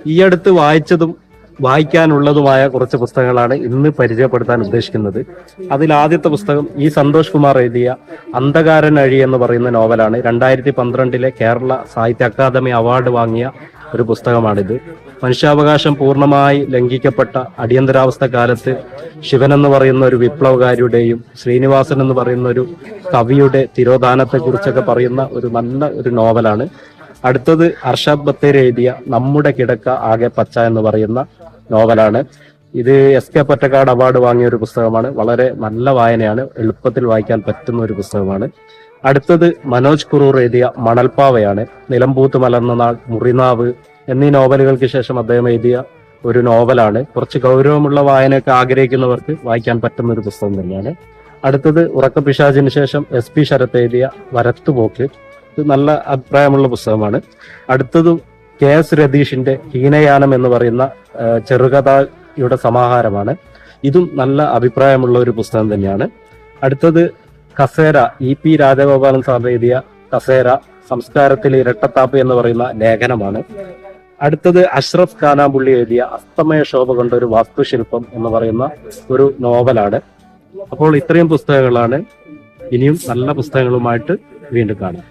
ഈ അടുത്ത് വായിച്ചതും വായിക്കാനുള്ളതുമായ കുറച്ച് പുസ്തകങ്ങളാണ് ഇന്ന് പരിചയപ്പെടുത്താൻ ഉദ്ദേശിക്കുന്നത്. അതിൽ ആദ്യത്തെ പുസ്തകം സന്തോഷ് കുമാർ എഴുതിയ അന്ധകാരൻ അഴി എന്ന് പറയുന്ന നോവലാണ്. 2012 കേരള സാഹിത്യ അക്കാദമി അവാർഡ് വാങ്ങിയ ഒരു പുസ്തകമാണിത്. മനുഷ്യാവകാശം പൂർണ്ണമായി ലംഘിക്കപ്പെട്ട അടിയന്തരാവസ്ഥ കാലത്ത് ശിവൻ എന്ന് പറയുന്ന ഒരു വിപ്ലവകാരിയുടെയും ശ്രീനിവാസൻ എന്ന് പറയുന്ന ഒരു കവിയുടെ തിരോധാനത്തെ കുറിച്ചൊക്കെ പറയുന്ന ഒരു നല്ല ഒരു നോവലാണ്. അടുത്തത് അർഷാദ് ബത്തേരി എഴുതിയ നമ്മുടെ കിടക്ക ആകെ പച്ച എന്ന് പറയുന്ന നോവലാണ്. ഇത് SK പൊറ്റക്കാട് അവാർഡ് വാങ്ങിയ ഒരു പുസ്തകമാണ്. വളരെ നല്ല വായനയാണ്, എളുപ്പത്തിൽ വായിക്കാൻ പറ്റുന്ന ഒരു പുസ്തകമാണ്. അടുത്തത് മനോജ് കുറൂർ എഴുതിയ മണൽപ്പാവയാണ്. നിലമ്പൂത്ത് മലർന്ന നാൾ, മുറിനാവ് എന്നീ നോവലുകൾക്ക് ശേഷം അദ്ദേഹം എഴുതിയ ഒരു നോവലാണ്. കുറച്ച് ഗൗരവമുള്ള വായനയൊക്കെ ആഗ്രഹിക്കുന്നവർക്ക് വായിക്കാൻ പറ്റുന്ന ഒരു പുസ്തകം തന്നെയാണ്. അടുത്തത് ഉറക്കപ്പിശാചിന് ശേഷം SP ശരത്ത് എഴുതിയ വരത്തുപോക്ക്. ഇത് നല്ല അഭിപ്രായമുള്ള പുസ്തകമാണ്. അടുത്തത് KS രതീഷിന്റെ ഹീനയാനം എന്ന് പറയുന്ന ചെറുകഥയുടെ സമാഹാരമാണ്. ഇതും നല്ല അഭിപ്രായമുള്ള ഒരു പുസ്തകം തന്നെയാണ്. അടുത്തത് കസേര, EP രാജഗോപാലൻ സാർ എഴുതിയ കസേര, സംസ്കാരത്തിലെ ഇരട്ടത്താപ്പ് എന്ന് പറയുന്ന ലേഖനമാണ്. അടുത്തത് അഷ്റഫ് ഖാനാമ്പുള്ളി എഴുതിയ അസ്തമയ ശോഭ കൊണ്ട ഒരു വാസ്തുശില്പം എന്ന് പറയുന്ന ഒരു നോവലാണ്. അപ്പോൾ ഇത്രയും പുസ്തകങ്ങളാണ്. ഇനിയും നല്ല പുസ്തകങ്ങളുമായിട്ട് വീണ്ടും കാണാം.